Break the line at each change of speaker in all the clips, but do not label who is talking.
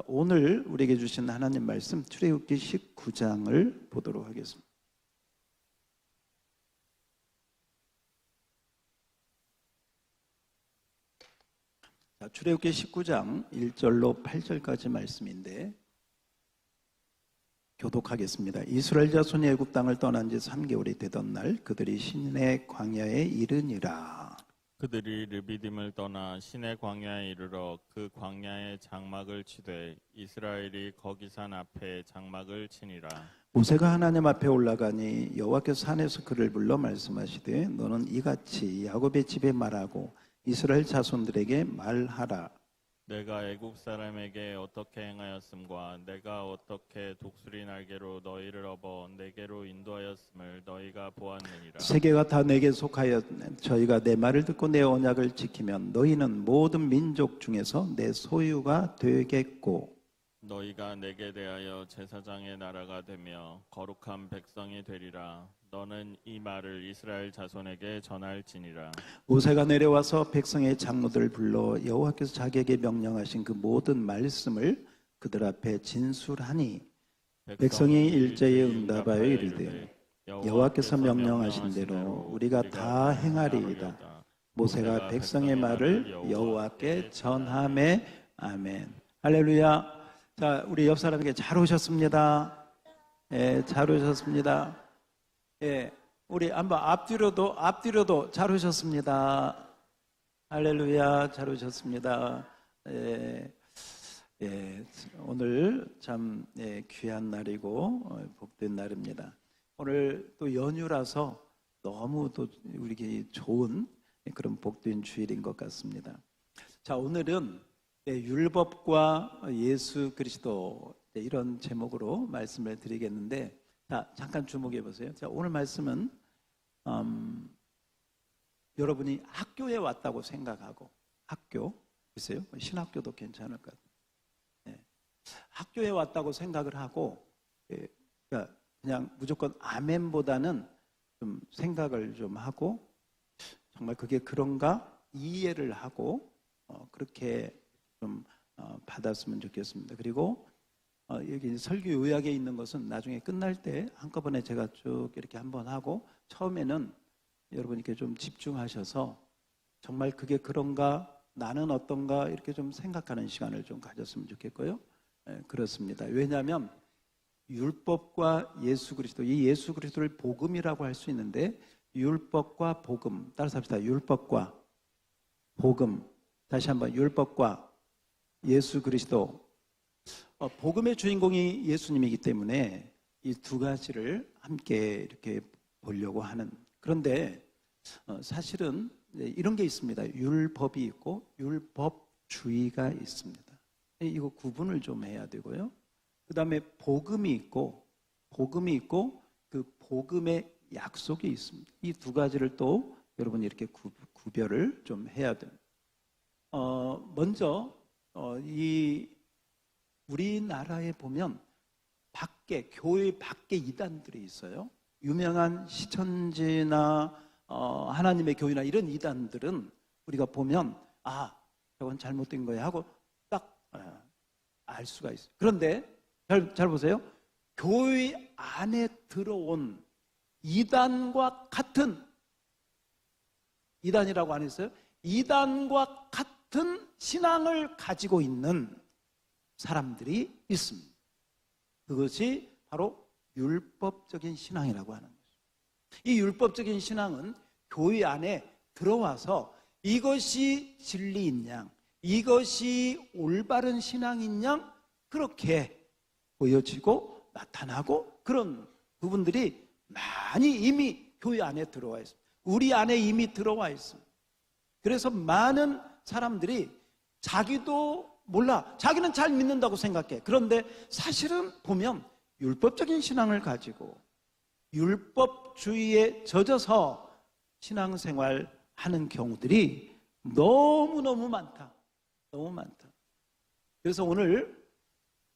오늘 우리에게 주신 하나님 말씀 출애굽기 19장을 보도록 하겠습니다. 출애굽기 19장 1절로 8절까지 말씀인데 교독하겠습니다. 이스라엘 자손이 애굽 땅을 떠난 지 3개월이 되던 날 그들이 시내 광야에 이르니라.
그들이 르비딤을 떠나 시내 광야에 이르러 그 광야에 장막을 치되 이스라엘이 거기 산 앞에 장막을 치니라.
모세가 하나님 앞에 올라가니 여호와께서 산에서 그를 불러 말씀하시되 너는 이같이 야곱의 집에 말하고 이스라엘 자손들에게 말하라.
내가 애굽 사람에게 어떻게 행하였음과 내가 어떻게 독수리 날개로 너희를 업어 내게로 인도하였음을 너희가 보았느니라.
세계가 다 내게 속하여 저희가 내 말을 듣고 내 언약을 지키면 너희는 모든 민족 중에서 내 소유가 되겠고
너희가 내게 대하여 제사장의 나라가 되며 거룩한 백성이 되리라. 너는 이 말을 이스라엘 자손에게 전할지니라.
모세가 내려와서 백성의 장로들을 불러 여호와께서 자기에게 명령하신 그 모든 말씀을 그들 앞에 진술하니 백성이 일제에 응답하여 이르되 여호와께서 명령하신 대로 우리가 다 행하리이다. 모세가 백성의 말을 여호와께 전하매 아멘. 할렐루야. 자, 우리 옆 사람에게 잘 오셨습니다. 예, 잘 오셨습니다. 예, 우리 한번 앞뒤로도 잘 오셨습니다. 할렐루야, 잘 오셨습니다. 예, 오늘 참 귀한 날이고 복된 날입니다. 오늘 또 연휴라서 너무 또 우리에게 좋은 그런 복된 주일인 것 같습니다. 자, 오늘은 율법과 예수 그리스도 이런 제목으로 말씀을 드리겠는데, 자, 잠깐 주목해 보세요. 자, 오늘 말씀은 여러분이 학교에 왔다고 생각하고, 학교 글쎄요, 신학교도 괜찮을 것 같아요. 학교에 왔다고 생각을 하고, 그러니까 그냥 무조건 아멘보다는 좀 생각을 좀 하고, 정말 그게 그런가 이해를 하고 그렇게 좀 받았으면 좋겠습니다. 그리고 여기 설교 요약에 있는 것은 나중에 끝날 때 한꺼번에 제가 쭉 이렇게 한번 하고, 처음에는 여러분 이렇게 좀 집중하셔서 정말 그게 그런가, 나는 어떤가 이렇게 좀 생각하는 시간을 좀 가졌으면 좋겠고요. 그렇습니다. 왜냐하면 율법과 예수 그리스도, 이 예수 그리스도를 복음이라고 할 수 있는데, 율법과 복음, 따라서 합시다. 율법과 복음. 다시 한번, 율법과 예수 그리스도. 복음의 주인공이 예수님이기 때문에 이 두 가지를 함께 이렇게 보려고 하는. 그런데 사실은 이런 게 있습니다. 율법이 있고 율법주의가 있습니다. 이거 구분을 좀 해야 되고요. 그 다음에 복음이 있고 그 복음의 약속이 있습니다. 이 두 가지를 또 여러분이 이렇게 구별을 좀 해야 됩니다. 먼저 이 우리나라에 보면 교회 밖에 이단들이 있어요. 유명한 시천지나 하나님의 교회나 이런 이단들은 우리가 보면 저건 잘못된 거야 하고 딱 알 수가 있어요. 그런데 잘 보세요. 교회 안에 들어온 이단과 같은, 이단이라고 안 했어요? 이단과 같은 신앙을 가지고 있는 사람들이 있습니다. 그것이 바로 율법적인 신앙이라고 하는 거죠. 이 율법적인 신앙은 교회 안에 들어와서 이것이 진리인 양, 이것이 올바른 신앙인 양 그렇게 보여지고 나타나고, 그런 부분들이 많이 이미 교회 안에 들어와 있습니다. 우리 안에 이미 들어와 있습니다. 그래서 많은 사람들이 자기도 몰라, 자기는 잘 믿는다고 생각해. 그런데 사실은 보면 율법적인 신앙을 가지고 율법주의에 젖어서 신앙생활하는 경우들이 너무너무 많다. 너무 많다. 그래서 오늘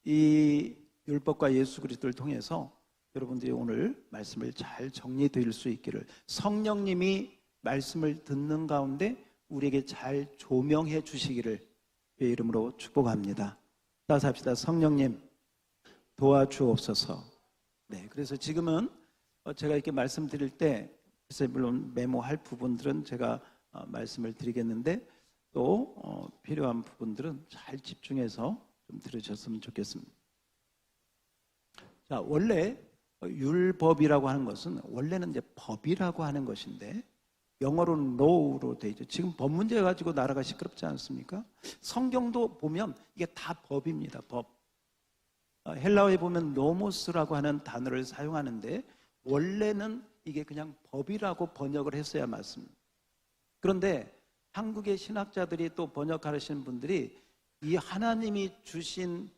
이 율법과 예수 그리스도를 통해서 여러분들이 오늘 말씀을 잘 정리될 수 있기를, 성령님이 말씀을 듣는 가운데 우리에게 잘 조명해 주시기를 주의 이름으로 축복합니다. 따라서 합시다. 성령님 도와주옵소서. 네, 그래서 지금은 제가 이렇게 말씀드릴 때 물론 메모할 부분들은 제가 말씀을 드리겠는데 또 필요한 부분들은 잘 집중해서 좀 들으셨으면 좋겠습니다. 자, 원래 율법이라고 하는 것은 원래는 이제 법이라고 하는 것인데 영어로는 law로 돼 있죠. 지금 법 문제 가지고 나라가 시끄럽지 않습니까? 성경도 보면 이게 다 법입니다. 법. 헬라어에 보면 노모스라고 하는 단어를 사용하는데 원래는 이게 그냥 법이라고 번역을 했어야 맞습니다. 그런데 한국의 신학자들이 또 번역하시는 분들이 이 하나님이 주신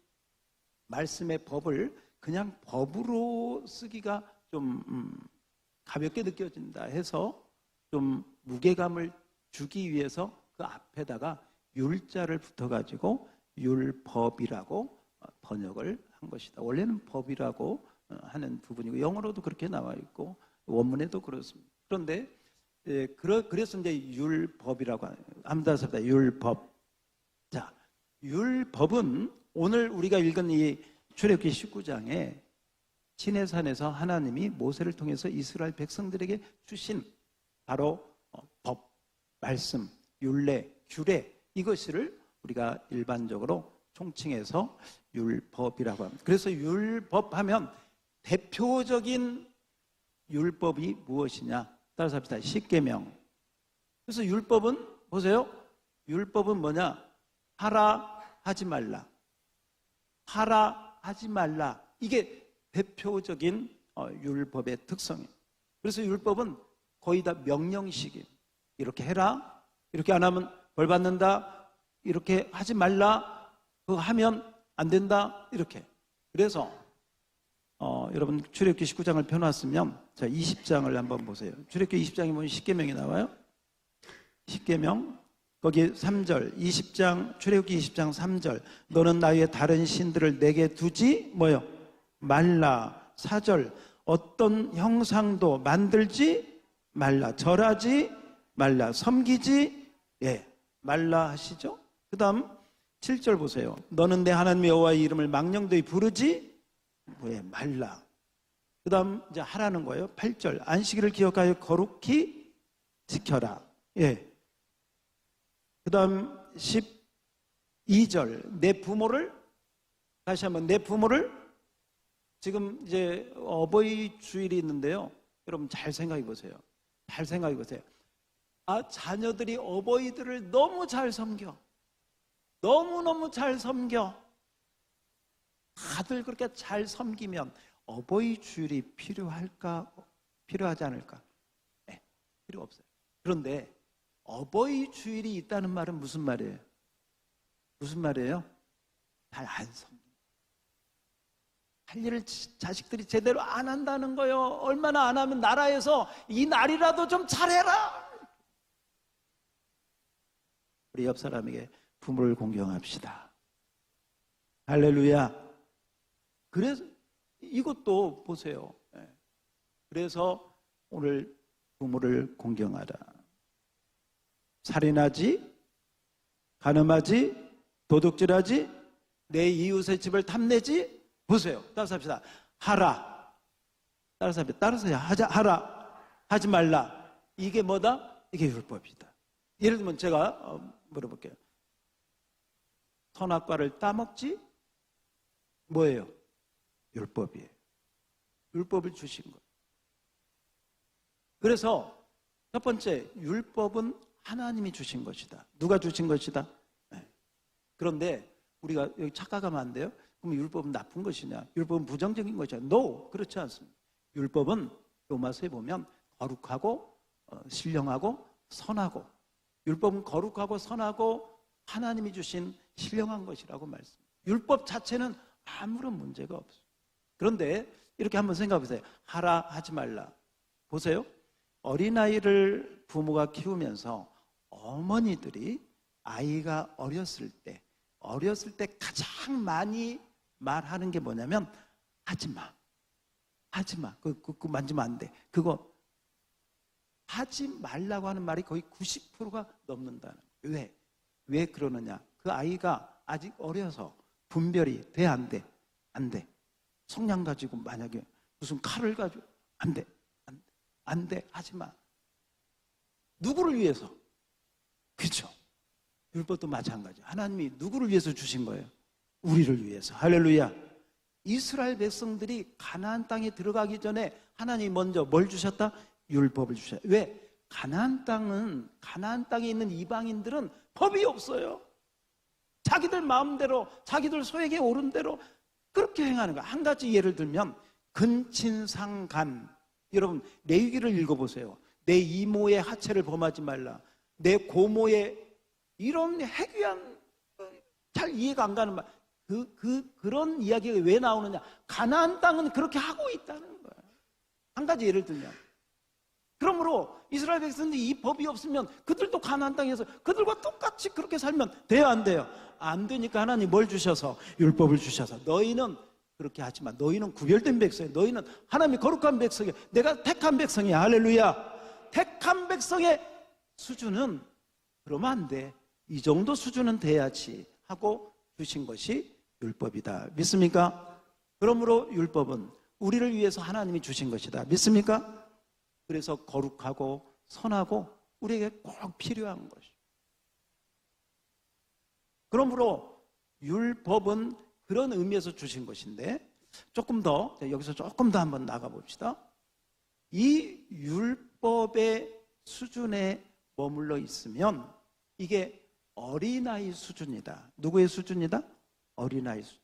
말씀의 법을 그냥 법으로 쓰기가 좀 가볍게 느껴진다 해서 좀 무게감을 주기 위해서 그 앞에다가 율자를 붙어가지고 율법이라고 번역을 한 것이다. 원래는 법이라고 하는 부분이고 영어로도 그렇게 나와 있고 원문에도 그렇습니다. 그런데 그래서 이제 율법이라고 합니다. 율법. 자, 율법은 오늘 우리가 읽은 이 출애굽기 19장에 시내산에서 하나님이 모세를 통해서 이스라엘 백성들에게 주신 바로 법, 말씀, 율례, 규례 이것을 우리가 일반적으로 총칭해서 율법이라고 합니다. 그래서 율법하면 대표적인 율법이 무엇이냐? 따라서 합시다. 십계명. 그래서 율법은 보세요. 율법은 뭐냐? 하라 하지 말라. 하라 하지 말라. 이게 대표적인 율법의 특성이에요. 그래서 율법은 거의 다 명령식이에요. 이렇게 해라. 이렇게 안 하면 벌 받는다. 이렇게 하지 말라. 그거 하면 안 된다. 이렇게. 그래서 여러분 출애굽기 19장을 펴놨으면 자 20장을 한번 보세요. 출애굽기 20장에 보면 십계명이 나와요. 십계명 거기 3절 20장 출애굽기 20장 3절 너는 나의 다른 신들을 내게 두지 뭐요? 말라. 4절 어떤 형상도 만들지 말라. 절하지 말라. 섬기지 말라 하시죠. 그 다음 7절 보세요. 너는 내 하나님 여호와의 이름을 망령되이 부르지 말라. 그 다음 이제 하라는 거예요. 8절 안식일을 기억하여 거룩히 지켜라. 그 다음 12절 내 부모를 다시 한번 내 부모를 지금 이제 어버이 주일이 있는데요. 여러분 잘 생각해 보세요. 잘 생각해 보세요. 자녀들이 어버이들을 너무 잘 섬겨. 너무너무 잘 섬겨. 다들 그렇게 잘 섬기면 어버이 주일이 필요할까? 필요하지 않을까? 네, 필요 없어요. 그런데 어버이 주일이 있다는 말은 무슨 말이에요? 무슨 말이에요? 잘 안 섬겨. 할 일을 자식들이 제대로 안 한다는 거예요. 얼마나 안 하면 나라에서 이 날이라도 좀 잘해라. 우리 옆 사람에게 부모를 공경합시다. 할렐루야. 그래서 이것도 보세요. 그래서 오늘 부모를 공경하라. 살인하지, 간음하지, 도둑질하지, 내 이웃의 집을 탐내지. 보세요. 따라서 합시다. 하라. 따라서 합시다. 따라서 하라. 하지 말라. 이게 뭐다? 이게 율법이다. 예를 들면 제가 물어볼게요. 선악과를 따먹지? 뭐예요? 율법이에요. 율법을 주신 거예요. 그래서 첫 번째, 율법은 하나님이 주신 것이다. 누가 주신 것이다? 그런데 우리가 여기 착각하면 안 돼요. 그럼 율법은 나쁜 것이냐? 율법은 부정적인 것이냐? No, 그렇지 않습니다. 율법은 로마서에 보면 거룩하고 신령하고 선하고, 율법은 거룩하고 선하고 하나님이 주신 신령한 것이라고 말씀합니다. 율법 자체는 아무런 문제가 없어요. 그런데 이렇게 한번 생각해 보세요. 하라 하지 말라. 보세요. 어린아이를 부모가 키우면서 어머니들이 아이가 어렸을 때 가장 많이 말하는 게 뭐냐면 하지 마. 하지 마. 그거 만지면 안 돼. 그거 하지 말라고 하는 말이 거의 90%가 넘는다는 거예요. 왜 그러느냐? 그 아이가 아직 어려서 분별이 돼, 안 돼? 안 돼. 성냥 가지고 만약에 무슨 칼을 가지고 안 돼. 안 돼. 안 돼. 하지 마. 누구를 위해서? 그렇죠. 율법도 마찬가지. 하나님이 누구를 위해서 주신 거예요? 우리를 위해서. 할렐루야. 이스라엘 백성들이 가나안 땅에 들어가기 전에 하나님이 먼저 뭘 주셨다? 율법을 주셨어요. 왜? 가나안 땅에 있는 이방인들은 법이 없어요. 자기들 마음대로, 자기들 소에게 오른 대로 그렇게 행하는 거예요. 한 가지 예를 들면 근친상간. 여러분 레위기를 읽어보세요. 내 이모의 하체를 범하지 말라. 내 고모의 이런 해괴한, 잘 이해가 안 가는 말. 그런 이야기가 왜 나오느냐? 가나안 땅은 그렇게 하고 있다는 거예요. 한 가지 예를 들면, 그러므로 이스라엘 백성들이 이 법이 없으면 그들도 가나안 땅에서 그들과 똑같이 그렇게 살면 돼요, 안 돼요? 안 되니까 하나님 뭘 주셔서? 율법을 주셔서 너희는 그렇게 하지 마. 너희는 구별된 백성이야. 너희는 하나님이 거룩한 백성이야. 내가 택한 백성이야. 할렐루야. 택한 백성의 수준은 그러면 안 돼. 이 정도 수준은 돼야지 하고 주신 것이 율법이다. 믿습니까? 그러므로 율법은 우리를 위해서 하나님이 주신 것이다. 믿습니까? 그래서 거룩하고 선하고 우리에게 꼭 필요한 것이죠. 그러므로 율법은 그런 의미에서 주신 것인데, 조금 더 여기서 조금 더 한번 나가 봅시다. 이 율법의 수준에 머물러 있으면 이게 어린아이 수준이다. 누구의 수준이다? 어린아이 수준.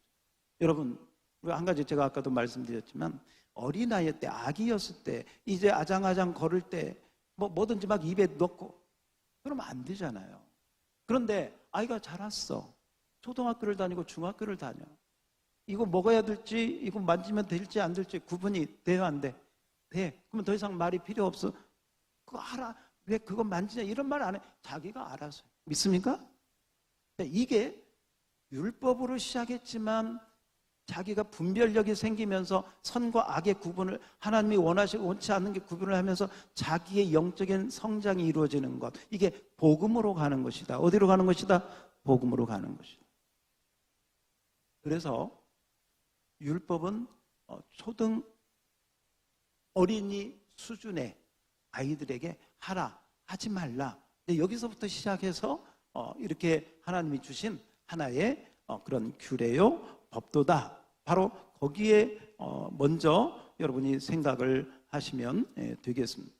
여러분, 한 가지 제가 아까도 말씀드렸지만, 어린아이 때, 아기였을 때, 이제 아장아장 걸을 때 뭐든지 막 입에 넣고 그러면 안 되잖아요. 그런데 아이가 자랐어. 초등학교를 다니고 중학교를 다녀. 이거 먹어야 될지, 이거 만지면 될지 안 될지 구분이 돼요, 안 돼? 돼. 그러면 더 이상 말이 필요 없어. 그거 알아. 왜 그거 만지냐 이런 말 안 해. 자기가 알아서. 믿습니까? 이게 율법으로 시작했지만 자기가 분별력이 생기면서 선과 악의 구분을, 하나님이 원하시고 원치 않는 게 구분을 하면서 자기의 영적인 성장이 이루어지는 것, 이게 복음으로 가는 것이다. 어디로 가는 것이다? 복음으로 가는 것이다. 그래서 율법은 초등 어린이 수준의 아이들에게 하라, 하지 말라. 여기서부터 시작해서 이렇게 하나님이 주신 하나의 그런 규례요, 법도다. 바로 거기에 먼저 여러분이 생각을 하시면 되겠습니다.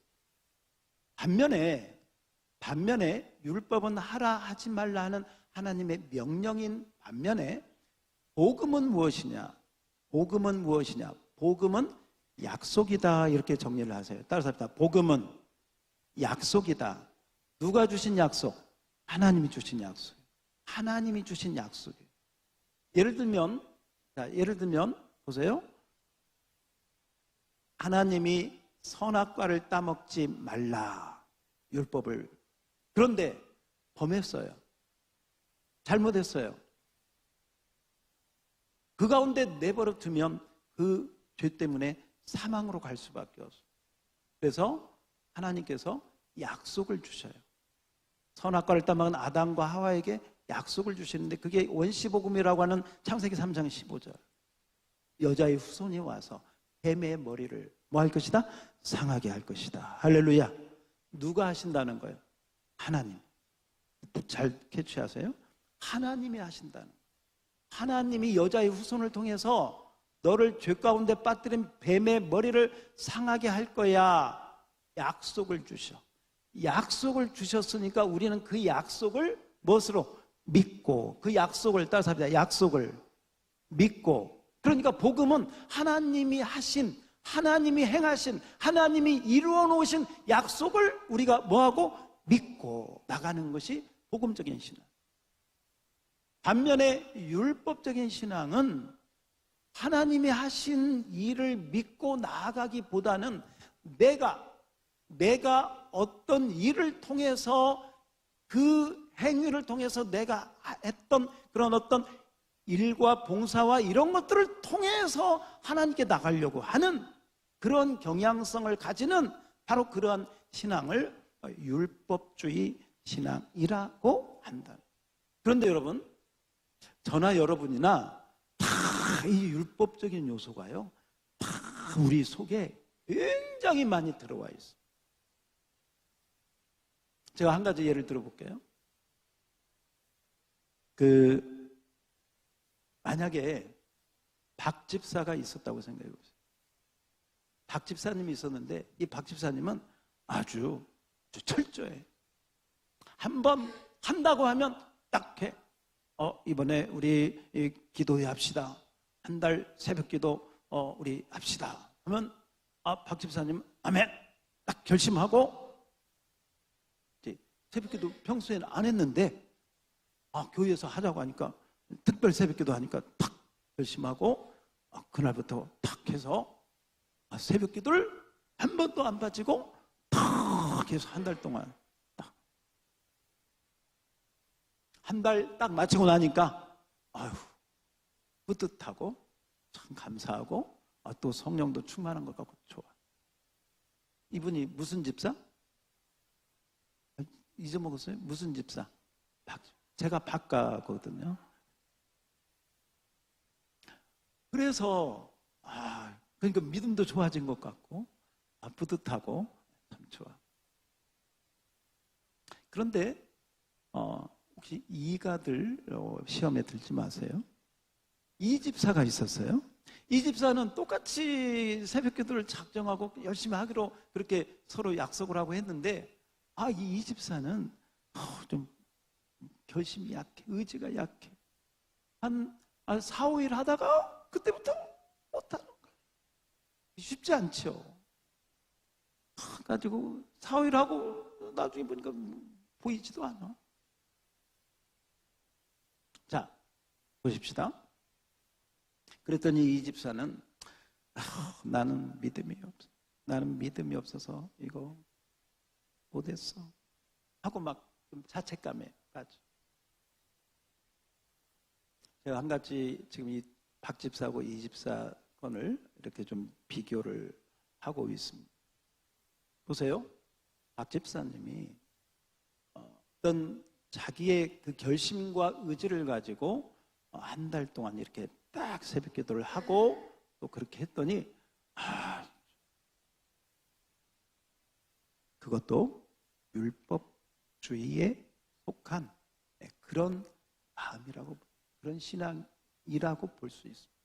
반면에 율법은 하라 하지 말라 하는 하나님의 명령인 반면에 복음은 무엇이냐? 복음은 무엇이냐? 복음은 약속이다. 이렇게 정리를 하세요. 따라서 합시다. 복음은 약속이다. 누가 주신 약속? 하나님이 주신 약속. 하나님이 주신 약속이에요. 예를 들면 보세요. 하나님이 선악과를 따먹지 말라. 율법을. 그런데 범했어요. 잘못했어요. 그 가운데 내버려 두면 그 죄 때문에 사망으로 갈 수밖에 없어요. 그래서 하나님께서 약속을 주셔요. 선악과를 따먹은 아담과 하와에게 약속을 주시는데 그게 원시복음이라고 하는 창세기 3장 15절. 여자의 후손이 와서 뱀의 머리를 뭐 할 것이다? 상하게 할 것이다. 할렐루야. 누가 하신다는 거예요? 하나님. 잘 캐치하세요. 하나님이 하신다는 거예요. 하나님이 여자의 후손을 통해서 너를 죄 가운데 빠뜨린 뱀의 머리를 상하게 할 거야. 약속을 주셔. 약속을 주셨으니까 우리는 그 약속을 무엇으로? 믿고, 그 약속을 따라서 합니다. 약속을 믿고. 그러니까 복음은 하나님이 하신, 하나님이 행하신, 하나님이 이루어 놓으신 약속을 우리가 뭐하고? 믿고 나가는 것이 복음적인 신앙. 반면에 율법적인 신앙은 하나님이 하신 일을 믿고 나아가기보다는 내가 어떤 일을 통해서, 그 행위를 통해서 내가 했던 그런 어떤 일과 봉사와 이런 것들을 통해서 하나님께 나가려고 하는 그런 경향성을 가지는 바로 그러한 신앙을 율법주의 신앙이라고 한다. 그런데 여러분, 저나 여러분이나 다 이 율법적인 요소가요, 다 우리 속에 굉장히 많이 들어와 있어요. 제가 한 가지 예를 들어볼게요. 만약에 박 집사가 있었다고 생각해 보세요. 박 집사님이 있었는데 이 박 집사님은 아주 철저해. 한번 한다고 하면 딱 해. 이번에 우리 기도회 합시다. 한 달 새벽 기도 우리 합시다. 하면 박 집사님 아멘. 딱 결심하고 이제 새벽 기도 평소에는 안 했는데 교회에서 하자고 하니까 특별 새벽 기도 하니까 탁 결심하고 그날부터 탁 해서 새벽 기도를 한 번도 안 빠지고 탁 해서 한 달 동안 딱 한 달 딱 마치고 나니까 뿌듯하고 참 감사하고 또 성령도 충만한 것 같고 좋아. 이분이 무슨 집사? 잊어먹었어요? 무슨 집사? 제가 박가거든요. 그래서 그러니까 믿음도 좋아진 것 같고 뿌듯하고 참 좋아. 그런데 혹시 이가들 시험에 들지 마세요. 이 집사가 있었어요. 이 집사는 똑같이 새벽 기도를 작정하고 열심히 하기로 그렇게 서로 약속을 하고 했는데 이 집사는 좀 결심이 약해, 의지가 약해. 한 4, 5일 하다가 그때부터 못하는 거예요. 쉽지 않죠. 가지고 4, 5일 하고 나중에 보니까 보이지도 않아. 자, 보십시다. 그랬더니 이 집사는 나는 믿음이 없어. 나는 믿음이 없어서 이거 못했어. 하고 막 좀 자책감에 빠져. 제가 한 가지 지금 이 박 집사하고 이 집사 건을 이렇게 좀 비교를 하고 있습니다. 보세요. 박 집사님이 어떤 자기의 그 결심과 의지를 가지고 한 달 동안 이렇게 딱 새벽 기도를 하고 또 그렇게 했더니 그것도 율법주의에 속한 그런 마음이라고, 그런 신앙이라고 볼 수 있습니다.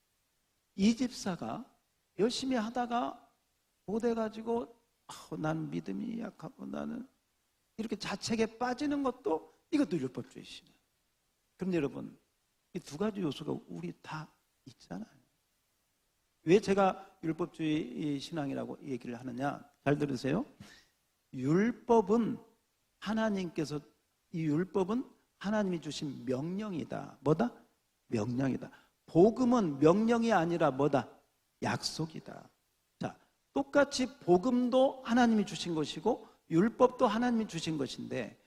이 집사가 열심히 하다가 못해가지고 나는 믿음이 약하고 나는 이렇게 자책에 빠지는 것도 이것도 율법주의 신앙. 그런데 여러분, 이 두 가지 요소가 우리 다 있잖아요. 왜 제가 율법주의 신앙이라고 얘기를 하느냐? 잘 들으세요. 율법은 이 율법은 하나님이 주신 명령이다. 뭐다? 명령이다. 복음은 명령이 아니라 뭐다? 약속이다. 자, 똑같이 복음도 하나님이 주신 것이고 율법도 하나님이 주신 것인데,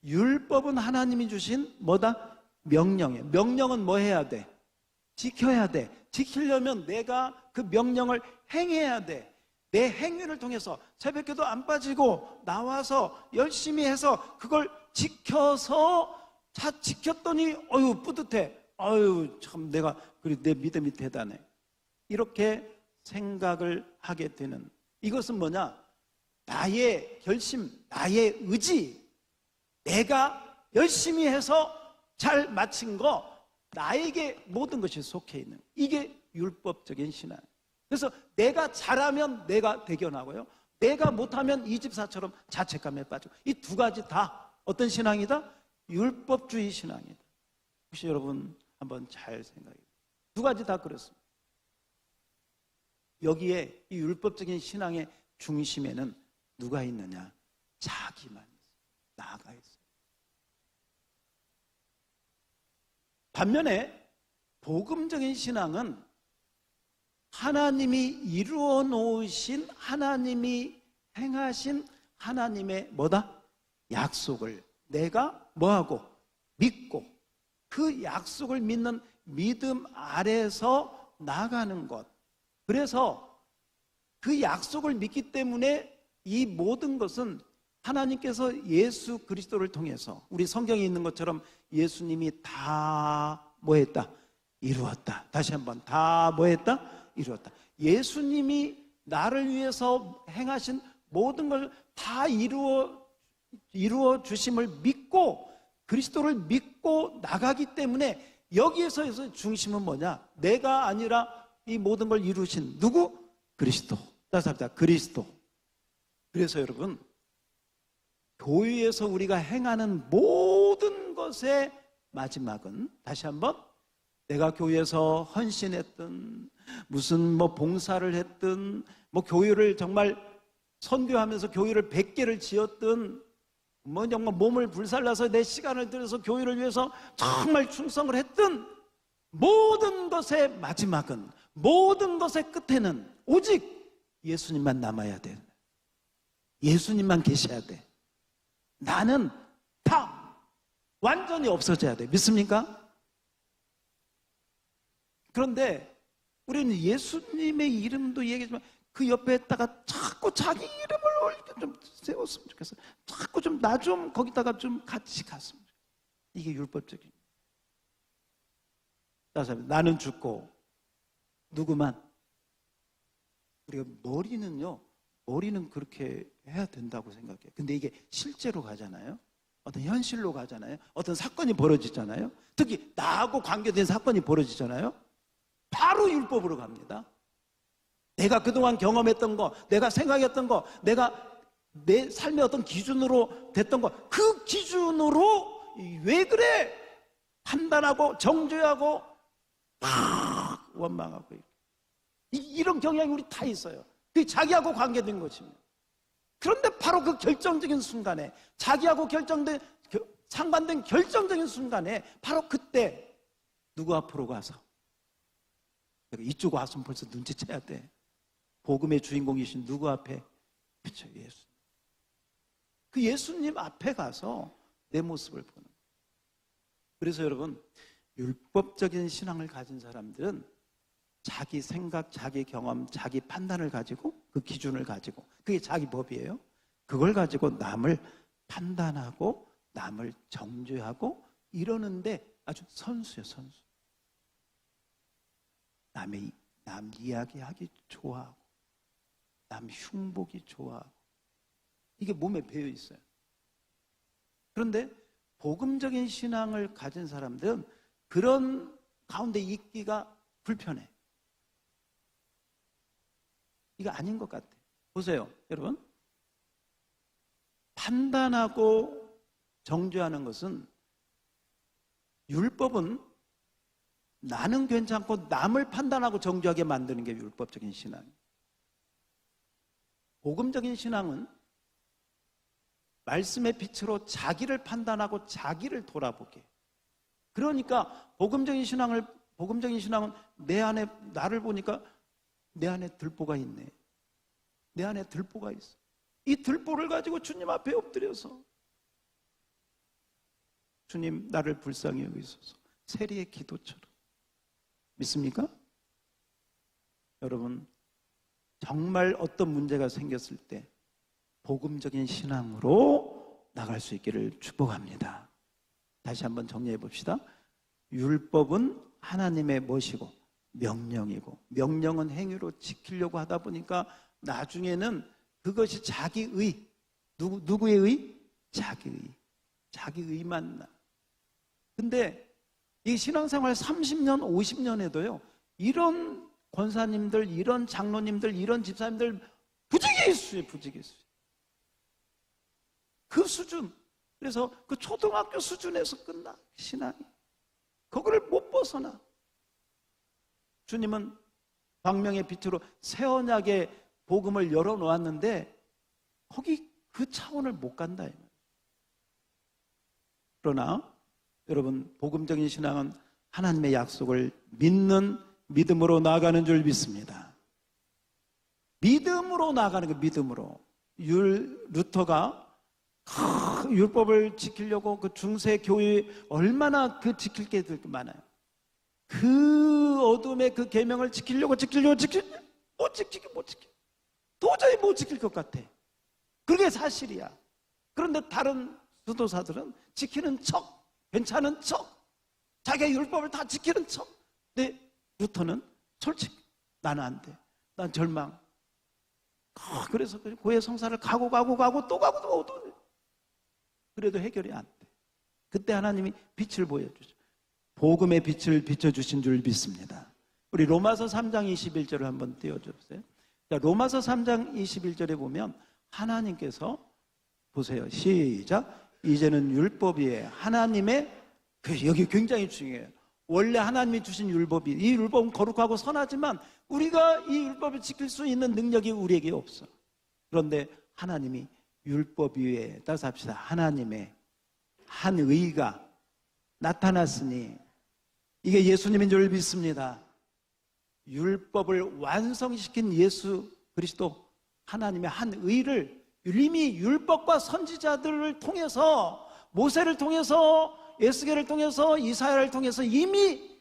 율법은 하나님이 주신 뭐다? 명령이에요. 명령은 뭐 해야 돼? 지켜야 돼. 지키려면 내가 그 명령을 행해야 돼. 내 행위를 통해서 새벽기도 안 빠지고 나와서 열심히 해서 그걸 지켜서 지켰더니 뿌듯해. 참 내가 내 믿음이 대단해. 이렇게 생각을 하게 되는, 이것은 뭐냐? 나의 결심, 나의 의지, 내가 열심히 해서 잘 마친 거, 나에게 모든 것이 속해 있는, 이게 율법적인 신앙. 그래서 내가 잘하면 내가 대견하고요, 내가 못하면 이 집사처럼 자책감에 빠지고, 이 두 가지 다 어떤 신앙이다? 율법주의 신앙이다. 혹시 여러분 한번 잘 생각해 보세요. 두 가지 다 그렇습니다. 여기에 이 율법적인 신앙의 중심에는 누가 있느냐? 자기만 있어요. 나가 있어요. 반면에 복음적인 신앙은 하나님이 이루어 놓으신, 하나님이 행하신 하나님의 뭐다? 약속을 내가 뭐하고? 믿고, 그 약속을 믿는 믿음 아래서 나가는 것. 그래서 그 약속을 믿기 때문에 이 모든 것은 하나님께서 예수 그리스도를 통해서 우리 성경에 있는 것처럼 예수님이 다 뭐 했다? 이루었다. 다시 한번 다 뭐 했다? 이루었다. 예수님이 나를 위해서 행하신 모든 걸 다 이루어 주심을 믿고 그리스도를 믿고 나가기 때문에 여기에서 중심은 뭐냐? 내가 아니라 이 모든 걸 이루신 누구? 그리스도. 다시 합시다. 그리스도. 그래서 여러분, 교회에서 우리가 행하는 모든 것의 마지막은 다시 한번 내가 교회에서 헌신했든 무슨 뭐 봉사를 했든 뭐 교회를 정말 선교하면서 교회를 100개를 지었든 뭐 정말 몸을 불살라서 내 시간을 들여서 교회를 위해서 정말 충성을 했든 모든 것의 마지막은 모든 것의 끝에는 오직 예수님만 남아야 돼. 예수님만 계셔야 돼. 나는 다 완전히 없어져야 돼. 믿습니까? 그런데 우리는 예수님의 이름도 얘기하지만 그 옆에다가 자꾸 자기 이름을 좀 세웠으면 좋겠어. 자꾸 좀 나 좀 거기다가 좀 같이 갔으면 좋겠어. 이게 율법적인. 나는 죽고 누구만. 우리가 머리는 그렇게 해야 된다고 생각해요. 근데 이게 실제로 가잖아요. 어떤 현실로 가잖아요. 어떤 사건이 벌어지잖아요. 특히 나하고 관계된 사건이 벌어지잖아요. 바로 율법으로 갑니다. 내가 그동안 경험했던 거, 내가 생각했던 거, 내가 내 삶의 어떤 기준으로 됐던 거, 그 기준으로 왜 그래? 판단하고 정죄하고 막 원망하고 이런 경향이 우리 다 있어요. 그게 자기하고 관계된 것입니다. 그런데 바로 그 결정적인 순간에 자기하고 상관된 결정적인 순간에 바로 그때 누구 앞으로 가서 이쪽 와서 벌써 눈치채야 돼. 복음의 주인공이신 누구 앞에? 그렇죠, 예수. 그 예수님 앞에 가서 내 모습을 보는. 그래서 여러분, 율법적인 신앙을 가진 사람들은 자기 생각, 자기 경험, 자기 판단을 가지고 그 기준을 가지고 그게 자기 법이에요. 그걸 가지고 남을 판단하고 남을 정죄하고 이러는데 아주 선수예요, 선수. 남 이야기하기 좋아하고 남 흉보기 좋아하고 이게 몸에 배어 있어요. 그런데 복음적인 신앙을 가진 사람들은 그런 가운데 있기가 불편해. 이거 아닌 것 같아. 보세요, 여러분. 판단하고 정죄하는 것은 율법은 나는 괜찮고 남을 판단하고 정죄하게 만드는 게 율법적인 신앙이에요. 복음적인 신앙은 말씀의 빛으로 자기를 판단하고 자기를 돌아보게. 그러니까 복음적인 신앙은 내 안에 나를 보니까 내 안에 들보가 있네. 내 안에 들보가 있어. 이 들보를 가지고 주님 앞에 엎드려서 주님 나를 불쌍히 여기소서. 세리의 기도처럼. 믿습니까? 여러분, 정말 어떤 문제가 생겼을 때 복음적인 신앙으로 나갈 수 있기를 축복합니다. 다시 한번 정리해 봅시다. 율법은 하나님의 것이고 명령이고 명령은 행위로 지키려고 하다 보니까 나중에는 그것이 자기의, 누구의 의? 자기의만 나. 근데 이 신앙생활 30년, 50년 에도요, 이런 권사님들, 이런 장로님들, 이런 집사님들 부지기수예요, 부지기수. 그 수준. 그래서 그 초등학교 수준에서 끝나, 신앙이. 거기를 못 벗어나. 주님은 광명의 빛으로 새 언약의 복음을 열어놓았는데 거기 그 차원을 못 간다. 그러나 여러분, 복음적인 신앙은 하나님의 약속을 믿는 믿음으로 나아가는 줄 믿습니다. 믿음으로 나아가는 거, 믿음으로. 루터가 율법을 지키려고 그 중세 교회 얼마나 그 지킬 게 많아요. 그 어둠의 그 계명을 지키려고 못 지켜. 도저히 못 지킬 것 같아. 그게 사실이야. 그런데 다른 수도사들은 지키는 척, 괜찮은 척, 자기의 율법을 다 지키는 척. 근데 루터는 솔직히 나는 안 돼. 난 절망. 그래서 고해 성사를 가고 또 가고 또 그래도 해결이 안 돼. 그때 하나님이 빛을 보여주죠. 복음의 빛을 비춰주신 줄 믿습니다. 우리 로마서 3장 21절을 한번 띄워주세요. 로마서 3장 21절에 보면 하나님께서 보세요. 시작. 이제는 율법이 하나님의, 여기 굉장히 중요해요. 원래 하나님이 주신 율법이, 이 율법은 거룩하고 선하지만 우리가 이 율법을 지킬 수 있는 능력이 우리에게 없어. 그런데 하나님이 율법 위에, 따라서 합시다. 하나님의 한 의가 나타났으니 이게 예수님인 줄 믿습니다. 율법을 완성시킨 예수 그리스도, 하나님의 한 의를 이미 율법과 선지자들을 통해서, 모세를 통해서, 에스겔을 통해서, 이사야를 통해서 이미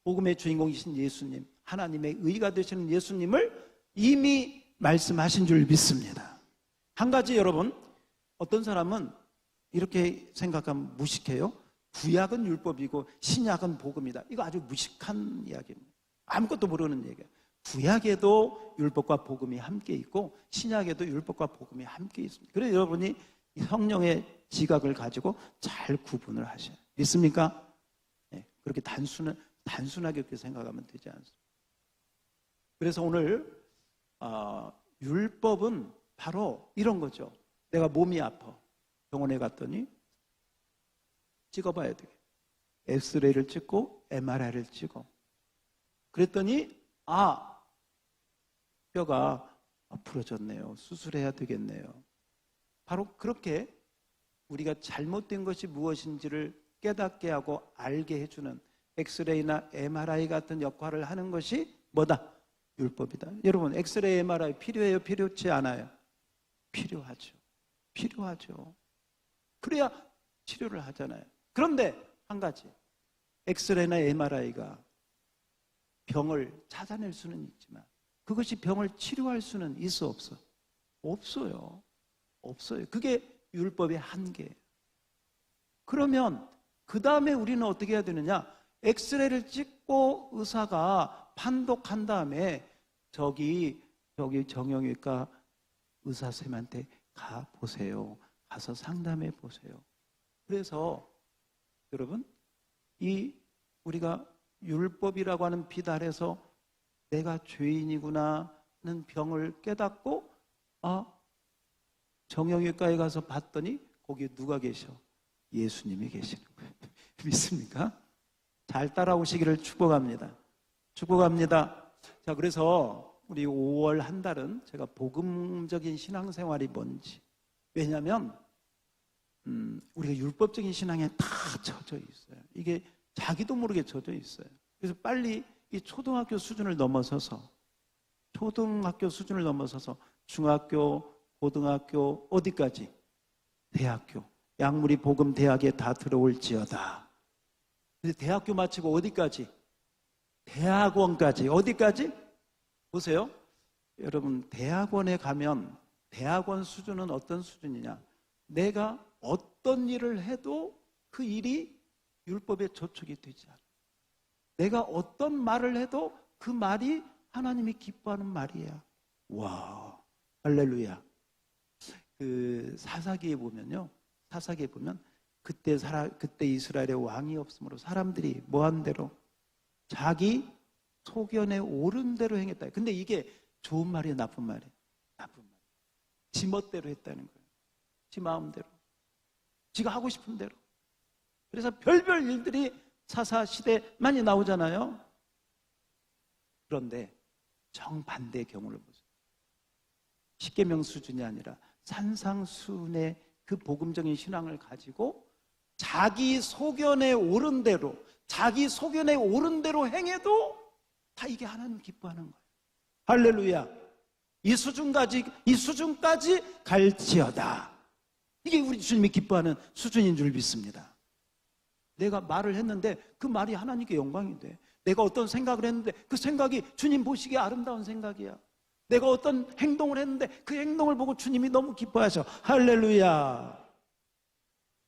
복음의 주인공이신 예수님, 하나님의 의가 되시는 예수님을 이미 말씀하신 줄 믿습니다. 한 가지 여러분, 어떤 사람은 이렇게 생각하면 무식해요. 구약은 율법이고 신약은 복음이다. 이거 아주 무식한 이야기입니다. 아무것도 모르는 얘기예요. 구약에도 율법과 복음이 함께 있고 신약에도 율법과 복음이 함께 있습니다. 그래서 여러분이 성령의 지각을 가지고 잘 구분을 하셔요. 믿습니까? 네, 그렇게 단순하게 그렇게 생각하면 되지 않습니다. 그래서 오늘 율법은 바로 이런 거죠. 내가 몸이 아파. 병원에 갔더니 찍어봐야 돼. 엑스레이를 찍고 MRI를 찍어. 그랬더니 뼈가 부러졌네요. 수술해야 되겠네요. 바로 그렇게 우리가 잘못된 것이 무엇인지를 깨닫게 하고 알게 해주는 엑스레이나 MRI 같은 역할을 하는 것이 뭐다? 율법이다. 여러분, 엑스레이, MRI 필요해요? 필요치 않아요? 필요하죠. 필요하죠. 그래야 치료를 하잖아요. 그런데 한 가지, 엑스레이나 MRI가 병을 찾아낼 수는 있지만 그것이 병을 치료할 수는 있어 없어? 없어요. 없어요. 그게 율법의 한계예요. 그러면 그 다음에 우리는 어떻게 해야 되느냐? 엑스레이를 찍고 의사가 판독한 다음에 저기 정형외과 의사쌤한테 가보세요. 가서 상담해 보세요. 그래서 여러분, 우리가 율법이라고 하는 빛 아래서 내가 죄인이구나 하는 병을 깨닫고 정형외과에 가서 봤더니 거기에 누가 계셔? 예수님이 계시는 거예요. 믿습니까? 잘 따라오시기를 축복합니다. 축복합니다. 자, 그래서 우리 5월 한 달은 제가 복음적인 신앙생활이 뭔지, 왜냐하면 우리가 율법적인 신앙에 다 젖어 있어요. 이게 자기도 모르게 젖어 있어요. 그래서 빨리 이 초등학교 수준을 넘어서서 중학교, 고등학교, 어디까지? 대학교. 약물이 복음 대학에 다 들어올지어다. 근데 대학교 마치고 어디까지? 대학원까지. 어디까지? 보세요. 여러분, 대학원에 가면 대학원 수준은 어떤 수준이냐? 내가 어떤 일을 해도 그 일이 율법에 저촉이 되지 않아. 내가 어떤 말을 해도 그 말이 하나님이 기뻐하는 말이야. 와, 할렐루야. 그 사사기에 보면 그때 이스라엘에 왕이 없으므로 사람들이 뭐한 대로 자기 소견에 옳은 대로 행했다. 근데 이게 좋은 말이에요, 나쁜 말이에요? 나쁜 말. 지 멋대로 했다는 거예요. 지 마음대로. 지가 하고 싶은 대로. 그래서 별별 일들이 사사 시대 많이 나오잖아요. 그런데 정반대의 경우를 보세요. 십계명 수준이 아니라 산상수훈의 그 복음적인 신앙을 가지고 자기 소견에 옳은 대로 행해도 다 이게 하나님 기뻐하는 거예요. 할렐루야. 이 수준까지 갈지어다. 이게 우리 주님이 기뻐하는 수준인 줄 믿습니다. 내가 말을 했는데 그 말이 하나님께 영광이 돼. 내가 어떤 생각을 했는데 그 생각이 주님 보시기에 아름다운 생각이야. 내가 어떤 행동을 했는데 그 행동을 보고 주님이 너무 기뻐하셔. 할렐루야.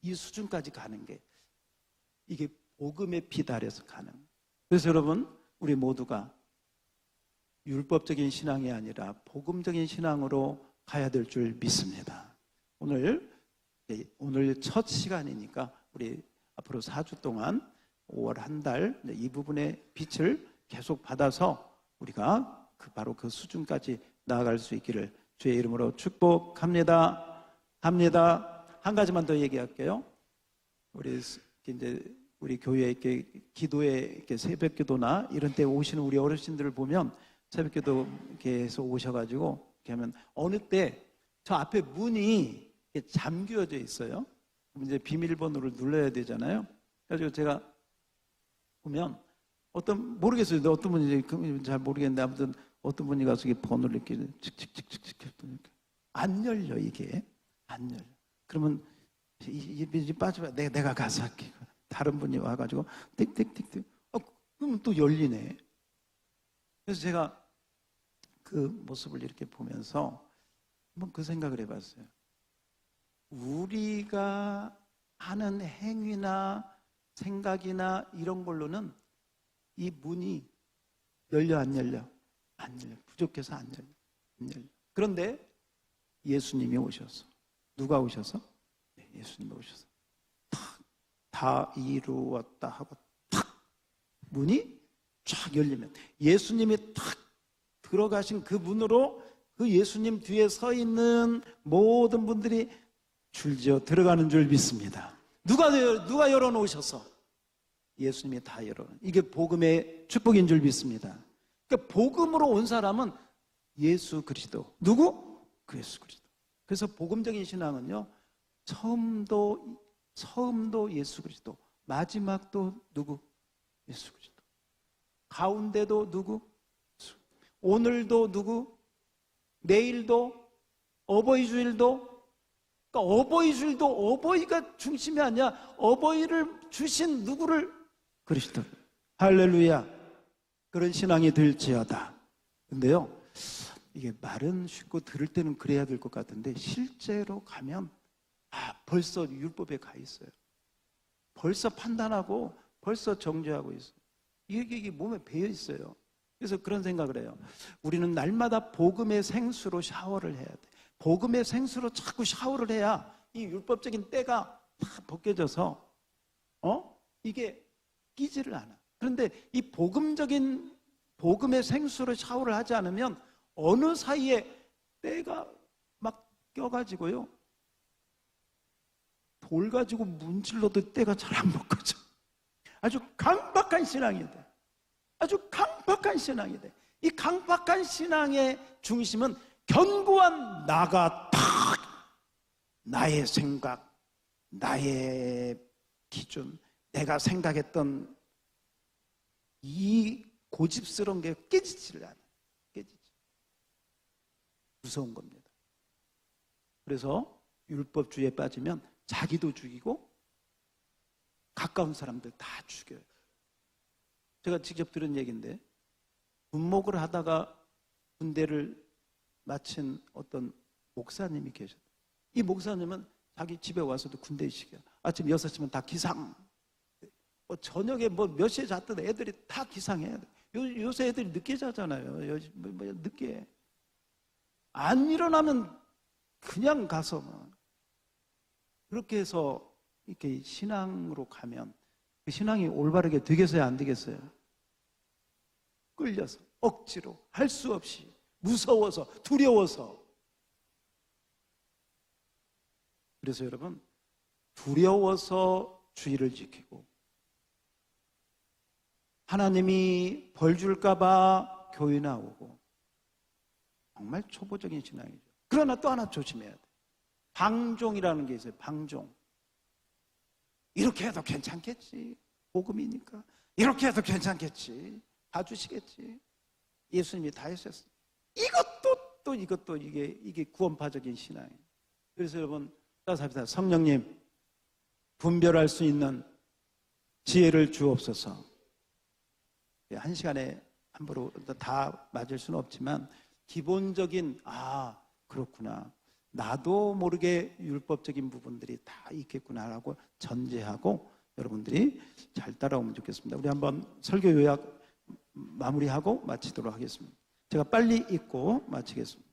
이 수준까지 가는 게 이게 복음에 비달해서 가는. 그래서 여러분, 우리 모두가 율법적인 신앙이 아니라 복음적인 신앙으로 가야 될 줄 믿습니다. 오늘 첫 시간이니까 우리 앞으로 4주 동안 5월 한 달 이 부분의 빛을 계속 받아서 우리가 바로 그 수준까지 나아갈 수 있기를 주의 이름으로 축복합니다. 한 가지만 더 얘기할게요. 우리 교회에 이렇게 기도에 이렇게 새벽 기도나 이런 때 오시는 우리 어르신들을 보면 새벽 기도 이렇게 해서 오셔가지고 이렇게 하면 어느 때 저 앞에 문이 이렇게 잠겨져 있어요. 그럼 이제 비밀번호를 눌러야 되잖아요. 그래가지고 제가 보면 모르겠어요. 어떤 분인지 잘 모르겠는데 아무튼 어떤 분이 가서 이렇게 번호를 이렇게 칙칙칙칙칙 안 열려, 이게. 안 열려. 그러면 이 빠지면 내가 가서 할게. 다른 분이 와가지고 띡띡띡띡. 그러면 또 열리네. 그래서 제가 그 모습을 이렇게 보면서 한번 그 생각을 해봤어요. 우리가 하는 행위나 생각이나 이런 걸로는 이 문이 열려 안 열려? 안 열려. 부족해서 안 열려. 그런데 예수님이 오셔서, 누가 오셔서? 예수님이 오셔서 다 이루었다 하고 탁 문이 쫙 열리면 예수님이 탁 들어가신 그 문으로 그 예수님 뒤에 서 있는 모든 분들이 줄지어 들어가는 줄 믿습니다. 누가 열어놓으셔서? 예수님이 다 열어놓은. 이게 복음의 축복인 줄 믿습니다. 그러니까 복음으로 온 사람은 예수 그리스도. 누구? 그 예수 그리스도. 그래서 복음적인 신앙은요, 처음도 예수 그리스도, 마지막도 누구? 예수 그리스도. 가운데도 누구? 오늘도 누구? 내일도? 어버이 주일도? 그러니까 어버이 주일도 어버이가 중심이 아니야. 어버이를 주신 누구를? 그리스도. 할렐루야. 그런 신앙이 될지어다. 근데요, 이게 말은 쉽고 들을 때는 그래야 될 것 같은데 실제로 가면 벌써 율법에 가 있어요. 벌써 판단하고 벌써 정죄하고 있어요. 이게 몸에 배어 있어요. 그래서 그런 생각을 해요. 우리는 날마다 복음의 생수로 샤워를 해야 돼. 복음의 생수로 자꾸 샤워를 해야 이 율법적인 때가 다 벗겨져서 이게 끼지를 않아. 그런데 이 복음의 생수로 샤워를 하지 않으면 어느 사이에 때가 막 껴가지고요, 돌 가지고 문질러도 때가 잘 안 벗겨져. 아주 강박한 신앙이 돼. 아주 강박한 신앙이 돼. 이 강박한 신앙의 중심은 견고한 나가 딱 나의 생각, 나의 기준, 내가 생각했던 이 고집스러운 게 깨지지를 않아요. 깨지지. 무서운 겁니다. 그래서 율법주의에 빠지면 자기도 죽이고 가까운 사람들 다 죽여요. 제가 직접 들은 얘기인데, 군목을 하다가 군대를 마친 어떤 목사님이 계셨어요. 이 목사님은 자기 집에 와서도 군대식이야. 아침 6시면 다 기상. 저녁에 몇 시에 잤든 애들이 다 기상해야 돼. 요새 애들이 늦게 자잖아요. 늦게. 안 일어나면 그냥 가서 그렇게 해서 이렇게 신앙으로 가면 그 신앙이 올바르게 되겠어요, 안 되겠어요? 끌려서, 억지로, 할 수 없이, 무서워서, 두려워서. 그래서 여러분, 두려워서 주의를 지키고 하나님이 벌 줄까봐 교회 나오고, 정말 초보적인 신앙이죠. 그러나 또 하나 조심해야 돼. 방종이라는 게 있어요. 방종. 이렇게 해도 괜찮겠지. 복음이니까. 이렇게 해도 괜찮겠지. 봐주시겠지. 예수님이 다 했었어요. 이것도 이게 구원파적인 신앙이에요. 그래서 여러분, 따라합시다. 성령님, 분별할 수 있는 지혜를 주옵소서. 한 시간에 함부로 다 맞을 수는 없지만 기본적인 그렇구나. 나도 모르게 율법적인 부분들이 다 있겠구나라고 전제하고 여러분들이 잘 따라오면 좋겠습니다. 우리 한번 설교 요약 마무리하고 마치도록 하겠습니다. 제가 빨리 읽고 마치겠습니다.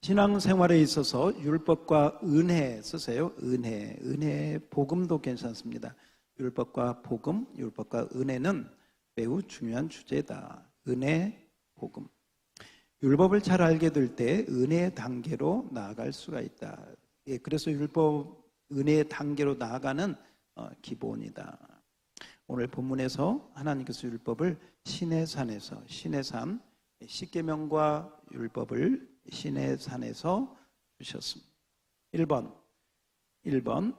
신앙생활에 있어서 율법과 은혜 쓰세요. 은혜, 복음도 괜찮습니다. 율법과 복음, 율법과 은혜는 매우 중요한 주제다. 은혜, 복음. 율법을 잘 알게 될 때 은혜의 단계로 나아갈 수가 있다. 그래서 율법, 은혜의 단계로 나아가는 기본이다. 오늘 본문에서 하나님께서 율법을 신의 산에서, 신의 산, 십계명과 율법을 신의 산에서 주셨습니다. 1번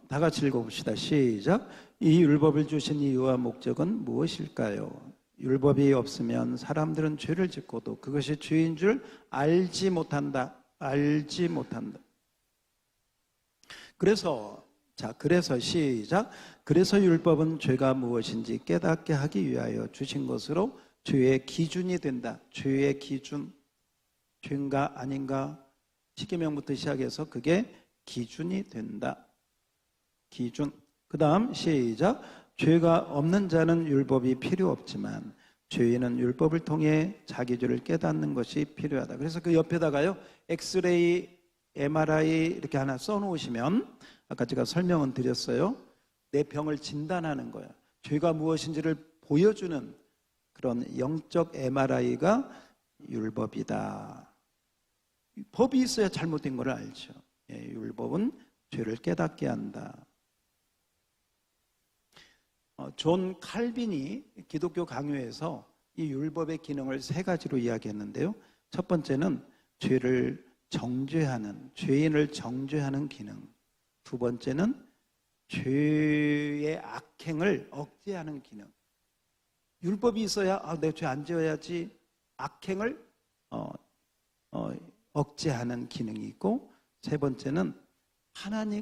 다 같이 읽어봅시다. 시작. 이 율법을 주신 이유와 목적은 무엇일까요? 율법이 없으면 사람들은 죄를 짓고도 그것이 죄인 줄 알지 못한다. 그래서 시작. 그래서 율법은 죄가 무엇인지 깨닫게 하기 위하여 주신 것으로 죄의 기준이 된다. 죄의 기준. 죄인가 아닌가? 십계명부터 시작해서 그게 기준이 된다. 기준. 그 다음 시작. 죄가 없는 자는 율법이 필요 없지만 죄인은 율법을 통해 자기 죄를 깨닫는 것이 필요하다. 그래서 그 옆에다가요, 엑스레이, MRI 이렇게 하나 써놓으시면 아까 제가 설명은 드렸어요. 내 병을 진단하는 거예요. 죄가 무엇인지를 보여주는 그런 영적 MRI가 율법이다. 법이 있어야 잘못된 걸 알죠. 율법은 죄를 깨닫게 한다. 존 칼빈이 기독교 강요에서 이 율법의 기능을 3가지로 이야기했는데요. 첫 번째는 죄를 정죄하는, 죄인을 정죄하는 기능. 두 번째는 죄의 악행을 억제하는 기능. 율법이 있어야 내 죄 안 지어야지 악행을 억제하는 기능이 있고, 세 번째는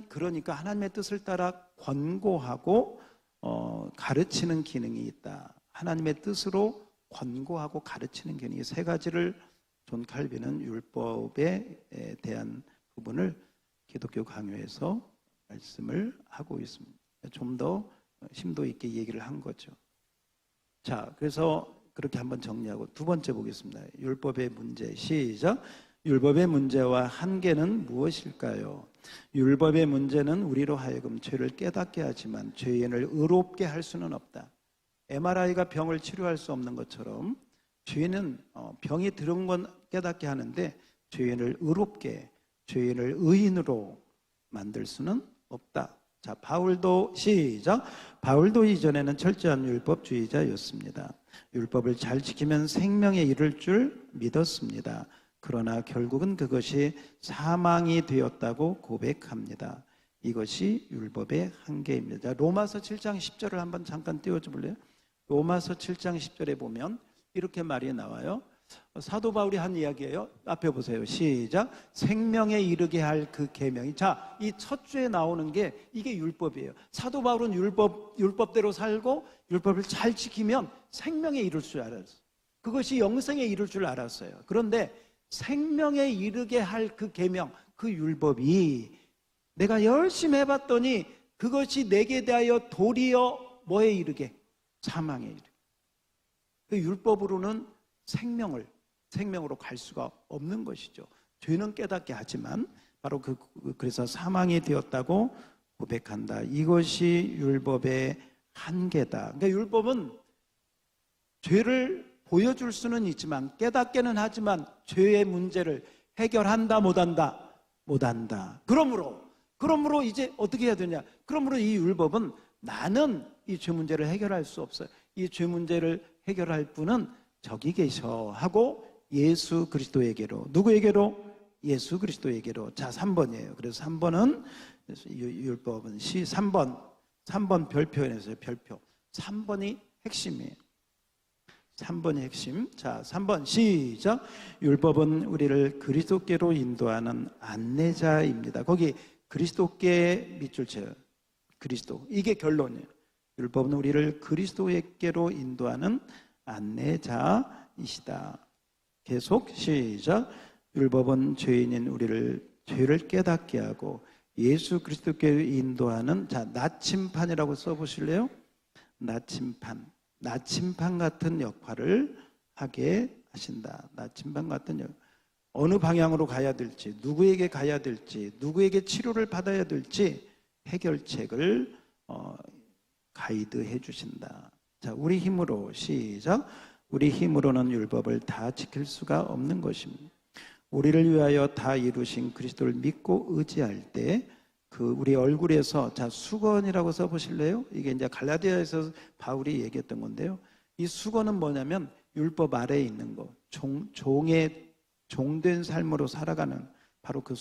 그러니까 하나님의 뜻을 따라 권고하고 가르치는 기능이 있다. 하나님의 뜻으로 권고하고 가르치는 기능이 3가지를 존 칼빈은 율법에 대한 부분을 기독교 강요에서 말씀을 하고 있습니다. 좀 더 심도 있게 얘기를 한 거죠. 자, 그래서 그렇게 한번 정리하고 두 번째 보겠습니다. 율법의 문제. 시작. 율법의 문제와 한계는 무엇일까요? 율법의 문제는 우리로 하여금 죄를 깨닫게 하지만 죄인을 의롭게 할 수는 없다. MRI가 병을 치료할 수 없는 것처럼 죄인은 병이 들은 건 깨닫게 하는데 죄인을 의롭게, 죄인을 의인으로 만들 수는 없다. 자, 바울도 시작. 바울도 이전에는 철저한 율법주의자였습니다. 율법을 잘 지키면 생명에 이를 줄 믿었습니다. 그러나 결국은 그것이 사망이 되었다고 고백합니다. 이것이 율법의 한계입니다. 로마서 7장 10절을 한번 잠깐 띄워줘 볼래요? 로마서 7장 10절에 보면 이렇게 말이 나와요. 사도 바울이 한 이야기예요. 앞에 보세요. 시작. 생명에 이르게 할 그 계명이. 자, 이 첫 주에 나오는 게 이게 율법이에요. 사도 바울은 율법대로 살고 율법을 잘 지키면 생명에 이를 줄 알았어요. 그것이 영생에 이를 줄 알았어요. 그런데 생명에 이르게 할 그 계명, 그 율법이 내가 열심히 해봤더니 그것이 내게 대하여 도리어 뭐에 이르게? 사망에 이르게. 그 율법으로는 생명으로 갈 수가 없는 것이죠. 죄는 깨닫게 하지만 바로 그래서 사망이 되었다고 고백한다. 이것이 율법의 한계다. 그러니까 율법은 죄를 보여줄 수는 있지만 깨닫게는 하지만 죄의 문제를 해결한다 못한다? 못한다. 그러므로 이제 어떻게 해야 되냐? 그러므로 이 율법은 나는 이 죄 문제를 해결할 수 없어요. 이 죄 문제를 해결할 분은 저기 계셔 하고 예수 그리스도에게로. 누구에게로? 예수 그리스도에게로. 자, 3번이에요. 그래서 3번은 율법은 3번 별표에 냈어요. 별표. 3번이 핵심이에요. 3번이 핵심. 자, 3번 시작. 율법은 우리를 그리스도께로 인도하는 안내자입니다. 거기 그리스도께 밑줄 쳐요. 그리스도. 이게 결론이에요. 율법은 우리를 그리스도에게로 인도하는 안내자이시다. 계속 시작. 율법은 죄인인 우리를 죄를 깨닫게 하고 예수 그리스도께로 인도하는, 자, 나침판이라고 써보실래요? 나침판 같은 역할을 하게 하신다. 나침반 같은 역. 어느 방향으로 가야 될지, 누구에게 가야 될지, 누구에게 치료를 받아야 될지 해결책을 가이드해 주신다. 자, 우리 힘으로 시작. 우리 힘으로는 율법을 다 지킬 수가 없는 것입니다. 우리를 위하여 다 이루신 그리스도를 믿고 의지할 때 그 우리 얼굴에서, 자, 수건이라고 써보실래요? 이게 이제 갈라디아에서 바울이 얘기했던 건데요. 이 수건은 뭐냐면 율법 아래에 있는 거, 종된 삶으로 살아가는 바로 그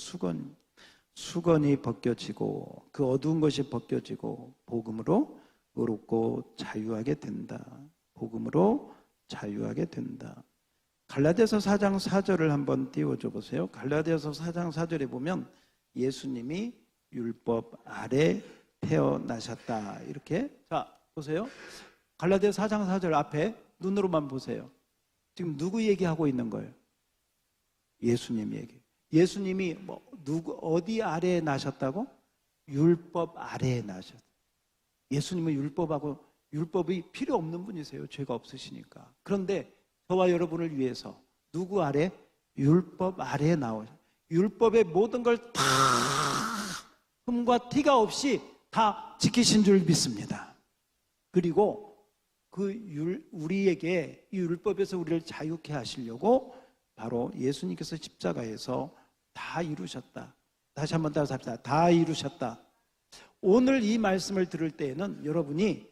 수건이 벗겨지고 그 어두운 것이 벗겨지고 복음으로 의롭고 자유하게 된다. 복음으로 자유하게 된다. 갈라디아서 4장 4절을 한번 띄워줘 보세요. 갈라디아서 4장 4절에 보면 예수님이 율법 아래 태어나셨다. 이렇게. 자, 보세요. 갈라디아서 4장 4절 앞에 눈으로만 보세요. 지금 누구 얘기하고 있는 거예요? 예수님 얘기. 예수님이 어디 아래에 나셨다고? 율법 아래에 나셨다. 예수님은 율법이 필요 없는 분이세요. 죄가 없으시니까. 그런데 저와 여러분을 위해서 누구 아래? 율법 아래에 나오셨어요. 율법의 모든 걸 다 흠과 티가 없이 다 지키신 줄 믿습니다. 그리고 우리에게 이 율법에서 우리를 자유케 하시려고 바로 예수님께서 십자가에서 다 이루셨다. 다시 한번 따라서 합시다. 다 이루셨다. 오늘 이 말씀을 들을 때에는 여러분이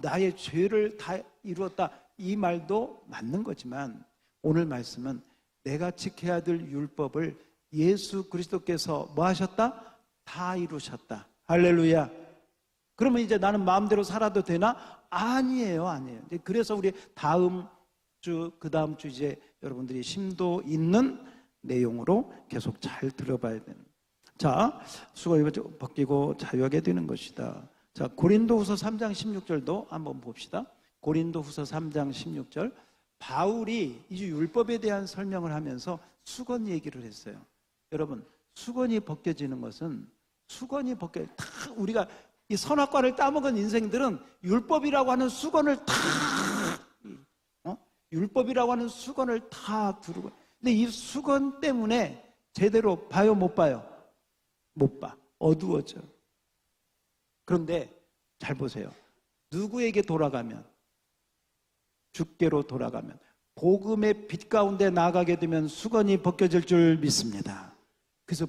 나의 죄를 다 이루었다, 이 말도 맞는 거지만 오늘 말씀은 내가 지켜야 될 율법을 예수 그리스도께서 뭐 하셨다? 다 이루셨다. 할렐루야. 그러면 이제 나는 마음대로 살아도 되나? 아니에요. 그래서 우리 다음 주, 그 다음 주 이제 여러분들이 심도 있는 내용으로 계속 잘 들어봐야 되는. 자, 수건이 벗기고 자유하게 되는 것이다. 자, 고린도후서 3장 16절도 한번 봅시다. 고린도후서 3장 16절. 바울이 이제 율법에 대한 설명을 하면서 수건 얘기를 했어요. 여러분, 수건이 벗겨지는 것은 다 우리가 이 선악과를 따먹은 인생들은 율법이라고 하는 수건을 율법이라고 하는 수건을 다 두르고. 근데 이 수건 때문에 제대로 봐요, 못 봐요? 못 봐. 어두워져. 그런데 잘 보세요. 누구에게 돌아가면, 주께로 돌아가면, 복음의 빛 가운데 나가게 되면 수건이 벗겨질 줄 믿습니다. 그래서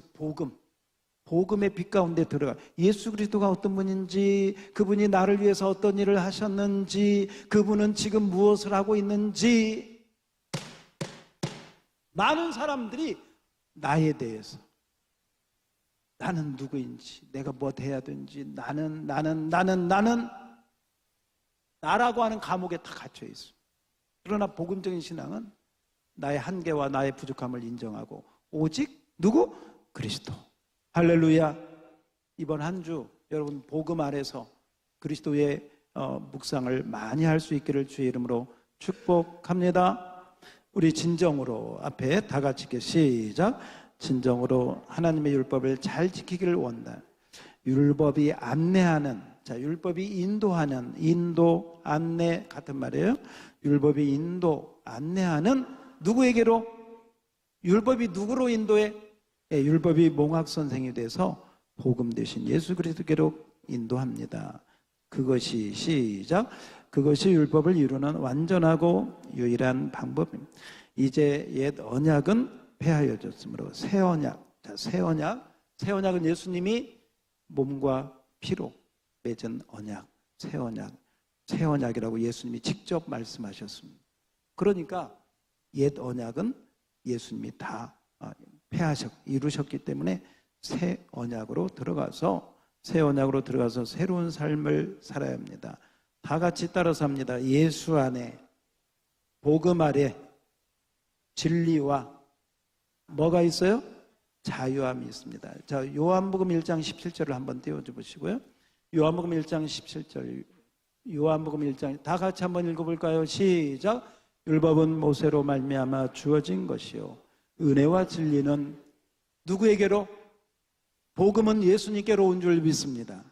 복음의 빛 가운데 들어가. 예수 그리스도가 어떤 분인지, 그분이 나를 위해서 어떤 일을 하셨는지, 그분은 지금 무엇을 하고 있는지. 많은 사람들이 나에 대해서, 나는 누구인지, 내가 뭐 돼야 되는지, 나라고 하는 감옥에 다 갇혀 있어. 그러나 복음적인 신앙은 나의 한계와 나의 부족함을 인정하고 오직 누구? 그리스도. 할렐루야. 이번 한 주 여러분 복음 아래서 그리스도의 묵상을 많이 할 수 있기를 주의 이름으로 축복합니다. 우리 진정으로 앞에 다 같이 시작. 진정으로 하나님의 율법을 잘 지키기를 원한다. 율법이 안내하는, 자, 율법이 인도하는, 인도, 안내 같은 말이에요. 율법이 인도, 안내하는 누구에게로? 율법이 누구로 인도해? 율법이 몽학 선생이 돼서 복음 대신 예수 그리스도께로 인도합니다. 그것이 시작. 그것이 율법을 이루는 완전하고 유일한 방법입니다. 이제 옛 언약은 폐하여졌으므로 새 언약. 자, 새 언약은 예수님이 몸과 피로 맺은 언약, 새 언약이라고 예수님이 직접 말씀하셨습니다. 그러니까 옛 언약은 예수님이 다 이루셨기 때문에 새 언약으로 들어가서 새로운 삶을 살아야 합니다. 다 같이 따라서 합니다. 예수 안에, 복음 아래 진리와 뭐가 있어요? 자유함이 있습니다. 자, 요한복음 1장 17절을 한번 띄워줘 보시고요. 요한복음 1장 17절 요한복음 1장 다 같이 한번 읽어볼까요? 시작. 율법은 모세로 말미암아 주어진 것이요 은혜와 진리는 누구에게로? 복음은 예수님께로 온 줄 믿습니다.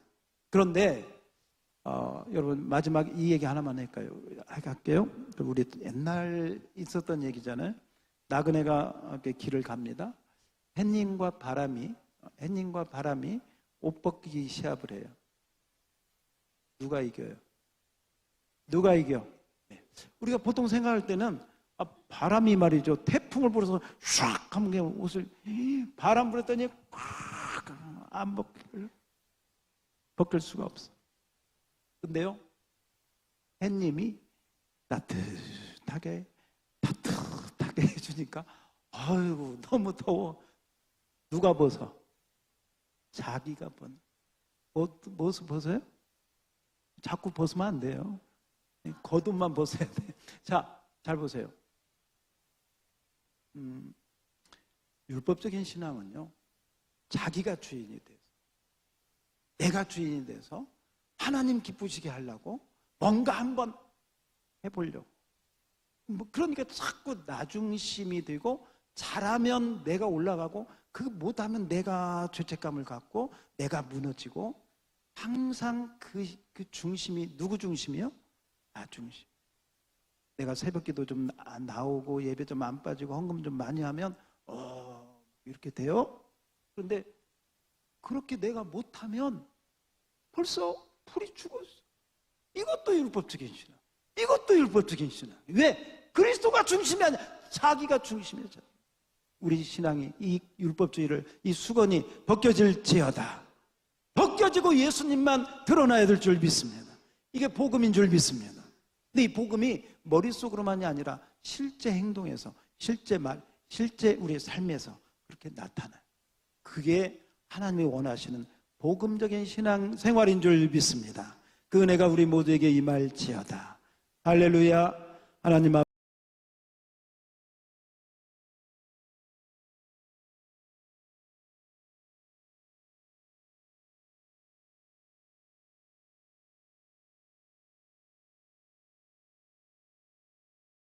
그런데 여러분 마지막 이 얘기 하나만 할게요. 우리 옛날 있었던 얘기잖아요. 나그네가 길을 갑니다. 햇님과 바람이 옷 벗기기 시합을 해요. 누가 이겨요? 누가 이겨? 우리가 보통 생각할 때는 바람이 말이죠. 태풍을 불어서 샥 하면 옷을 바람 불었더니 안 벗길 수가 없어. 근데요, 햇님이 따뜻하게 해주니까 아이고 너무 더워. 누가 벗어? 자기가 벗어. 무엇을 벗어요? 자꾸 벗으면 안 돼요. 겉옷만 벗어야 돼. 자, 잘 보세요. 율법적인 신앙은요, 자기가 주인이 돼서, 내가 주인이 돼서 하나님 기쁘시게 하려고 뭔가 한번 해보려고. 그러니까 자꾸 나중심이 되고, 잘하면 내가 올라가고, 못하면 내가 죄책감을 갖고, 내가 무너지고, 항상 그 중심이 누구 중심이요? 나 중심. 내가 새벽기도 좀 나오고 예배 좀 안 빠지고 헌금 좀 많이 하면 이렇게 돼요. 그런데 그렇게 내가 못하면 벌써 불이 죽었어. 이것도 율법적인 신앙. 이것도 율법적인 신앙. 왜? 그리스도가 중심이 아니야. 자기가 중심이야. 우리 신앙이 이 율법주의를, 이 수건이 벗겨질지어다. 벗겨지고 예수님만 드러나야 될 줄 믿습니다. 이게 복음인 줄 믿습니다. 근데 이 복음이 머릿속으로만이 아니라 실제 행동에서, 실제 말, 실제 우리의 삶에서 그렇게 나타나요. 그게 하나님이 원하시는 복음적인 신앙 생활인 줄 믿습니다. 그 은혜가 우리 모두에게 임할지어다. 할렐루야. 하나님